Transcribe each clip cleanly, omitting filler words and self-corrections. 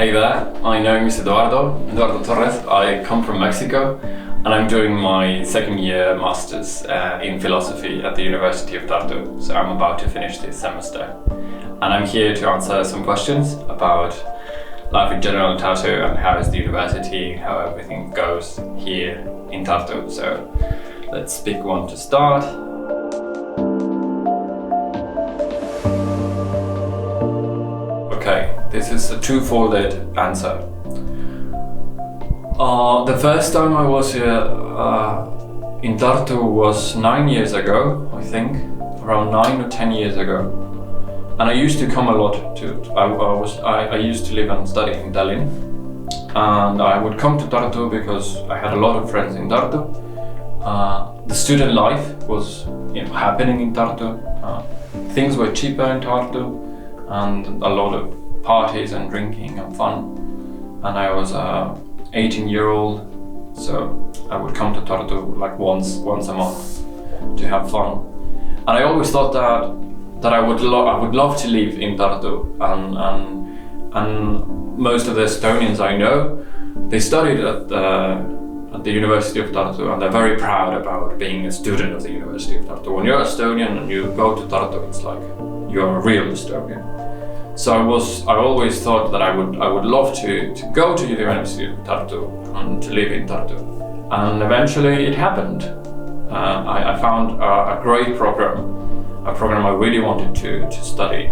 Hey there, my name is Eduardo Torres. I come from Mexico and I'm doing my second year masters in philosophy at the University of Tartu. So I'm about to finish this semester. And I'm here to answer some questions about life in general in Tartu and how is the university, how everything goes here in Tartu. So let's pick one to start. Okay, this is a two-folded answer. The first time I was here in Tartu was 9 years ago, I think, around 9 or 10 years ago. And I used to come a lot I used to live and study in Tallinn. And I would come to Tartu because I had a lot of friends in Tartu. The student life was happening in Tartu. Things were cheaper in Tartu. And a lot of parties and drinking and fun. And I was 18-year-old, so I would come to Tartu like once a month to have fun. And I always thought that I would love to live in Tartu. And most of the Estonians I know, they studied at the University of Tartu, and they're very proud about being a student of the University of Tartu. When you're Estonian and you go to Tartu, it's like you're a real Estonian. So I always thought that I would love to go to the University of Tartu and to live in Tartu. And eventually it happened. I found a great program, a program I really wanted to study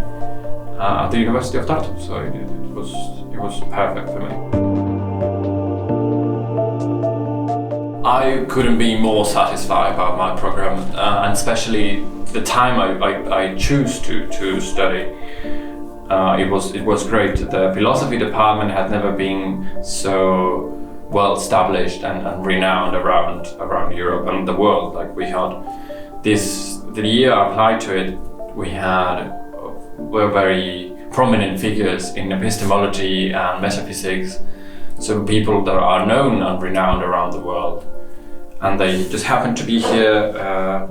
at the University of Tartu. So it was perfect for me. I couldn't be more satisfied about my program, and especially the time I choose to study. It was great. The philosophy department had never been so well established and renowned around Europe and the world. Like we had the year I applied to it, were very prominent figures in epistemology and metaphysics. So people that are known and renowned around the world, and they just happened to be here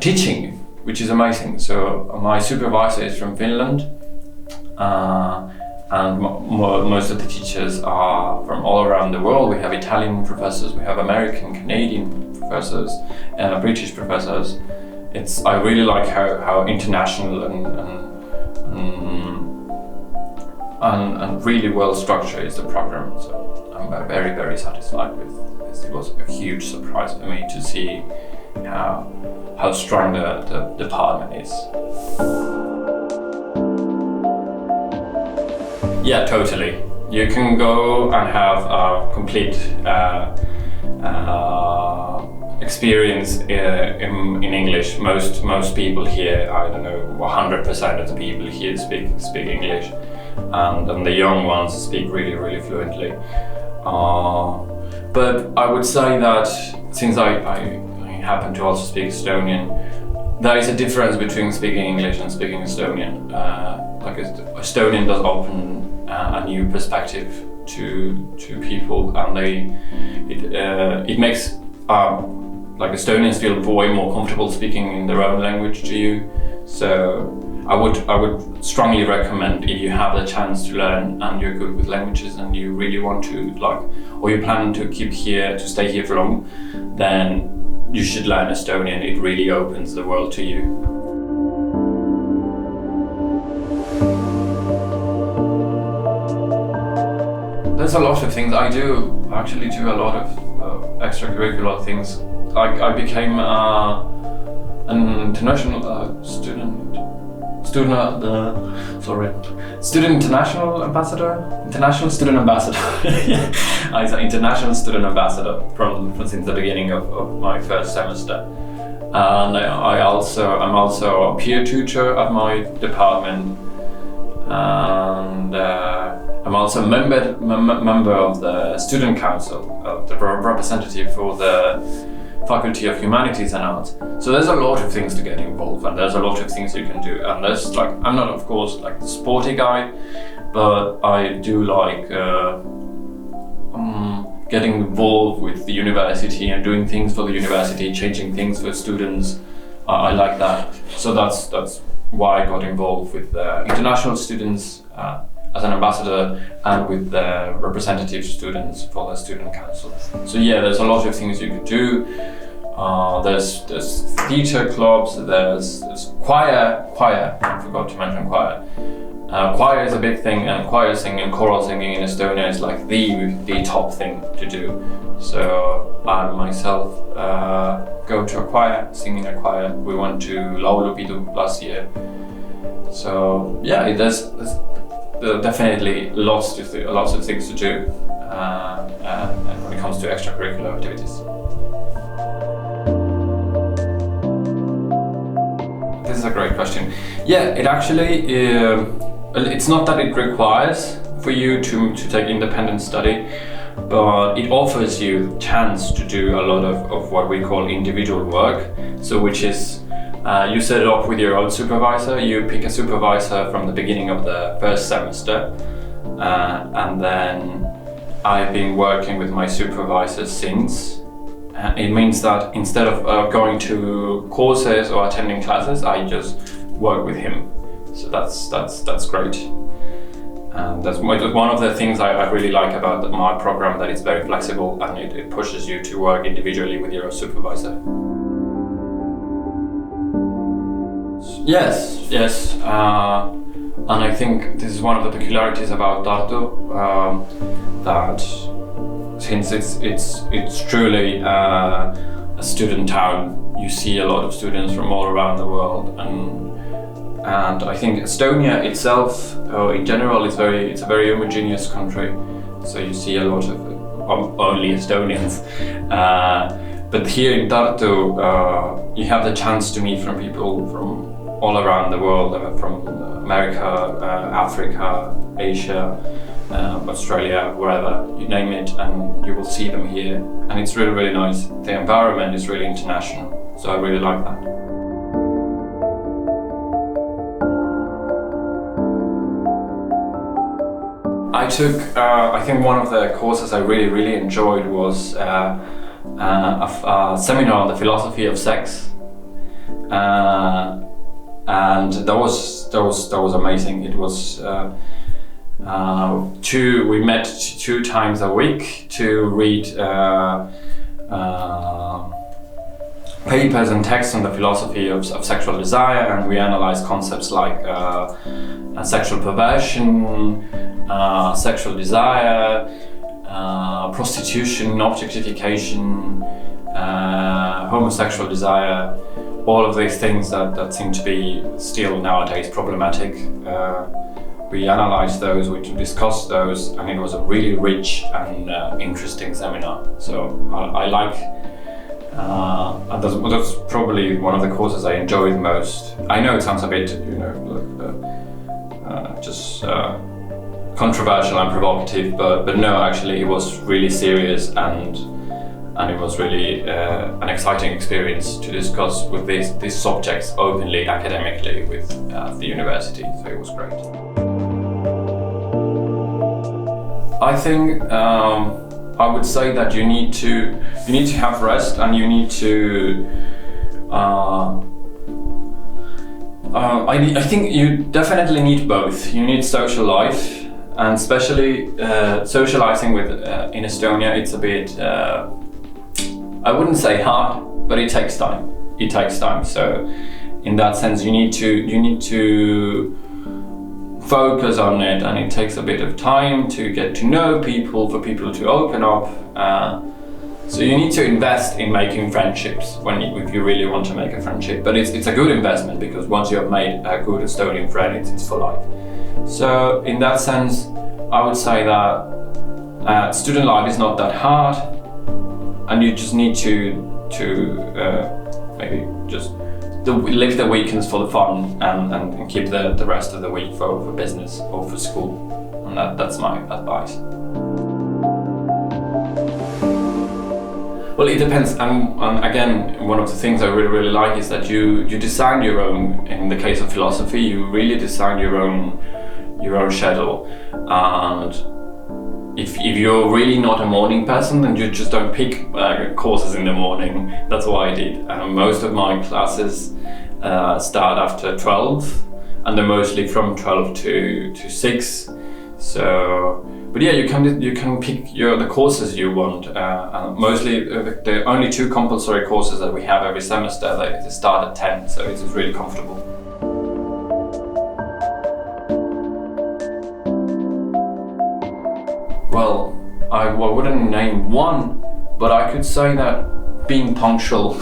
teaching, which is amazing. So my supervisor is from Finland, and most of the teachers are from all around the world. We have Italian professors, we have American, Canadian professors, British professors. I really like how international and really well structured is the program. So I'm very, very satisfied with this. It was a huge surprise for me to see how strong the department is. Yeah, totally. You can go and have a complete experience in English. Most people here, I don't know, 100% of the people here speak English, and the young ones speak really, really fluently. But I would say that since I happen to also speak Estonian, there is a difference between speaking English and speaking Estonian. Estonian does open a new perspective to people, and it makes Estonians feel way more comfortable speaking in their own language to you. So I would strongly recommend, if you have the chance to learn and you're good with languages and you really want to or you plan to stay here for long, then you should learn Estonian. It really opens the world to you. There's a lot of things I actually do a lot of extracurricular things. I became an international student international student ambassador. Yeah. I was an international student ambassador from since the beginning of my first semester. And I'm also a peer tutor at my department, and I'm also a member of the student council, the representative for the Faculty of Humanities and Arts. So there's a lot of things to get involved, and there's a lot of things you can do. And there's I'm not of course the sporty guy, but I do like getting involved with the university and doing things for the university, changing things for students. I like that. So that's why I got involved with international students as an ambassador and with the representative students for the student council. So yeah, there's a lot of things you could do. There's theatre clubs, there's choir, I forgot to mention choir. Choir is a big thing, and choir singing, choral singing in Estonia is like the top thing to do. So I myself go to a choir, singing a choir. We went to Laulupidu last year. So yeah, there's definitely lots of things to do when it comes to extracurricular activities. This is a great question. Yeah, it actually, it's not that it requires for you to take independent study, but it offers you the chance to do a lot of what we call individual work. So which is, you set it up with your own supervisor, you pick a supervisor from the beginning of the first semester, and then I've been working with my supervisor since. It means that instead of going to courses or attending classes, I just work with him. So that's great. And that's one of the things I really like about my program, that it's very flexible and it pushes you to work individually with your supervisor. Yes. And I think this is one of the peculiarities about Tartu, that since it's truly a student town, you see a lot of students from all around the world, and I think Estonia itself, in general, it's a very homogeneous country. So you see a lot of only Estonians, but here in Tartu, you have the chance to meet from people from all around the world, from America, Africa, Asia, Australia, wherever, you name it, and you will see them here. And it's really, really nice. The environment is really international, so I really like that. I took, I think one of the courses I really, really enjoyed was a seminar on the philosophy of sex. And that was amazing. It was we met 2 times a week to read papers and texts on the philosophy of sexual desire, and we analyzed concepts like sexual perversion, sexual desire, prostitution, objectification, homosexual desire, all of these things that seem to be still nowadays problematic. We analyzed those, we discussed those, and it was a really rich and interesting seminar. So I like, and that's probably one of the courses I enjoyed most. I know it sounds a bit, just controversial and provocative, but no, actually it was really serious, and it was really an exciting experience to discuss with these subjects openly, academically with the university. So it was great. I think I would say that you need to have rest, and you need to. I think you definitely need both. You need social life, and especially socializing with in Estonia. It's a bit. I wouldn't say hard, but it takes time. So, in that sense, you need to focus on it, and it takes a bit of time to get to know people, for people to open up. So you need to invest in making friendships if you really want to make a friendship. But it's a good investment, because once you have made a good Estonian friend, it's for life. So in that sense, I would say that student life is not that hard, and you just need to maybe just live the weekends for the fun, and keep the rest of the week for business or for school. And that's my advice. Well, it depends, and again, one of the things I really, really like is that you design your own. In the case of philosophy, you really design your own schedule, and if you're really not a morning person, then you just don't pick courses in the morning. That's what I did. Most of my classes start after 12, and they're mostly from 12 to 6. So, but yeah, you can pick the courses you want. And mostly, the only 2 compulsory courses that we have every semester, they start at 10, so it's really comfortable. Well, I wouldn't name one, but I could say that being punctual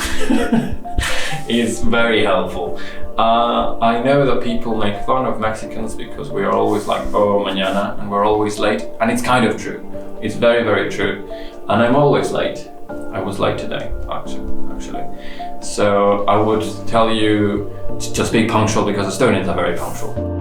is very helpful. I know that people make fun of Mexicans because we are always like, oh, mañana, and we're always late. And it's kind of true. It's very, very true. And I'm always late. I was late today, actually. So I would tell you to just be punctual because Estonians are very punctual.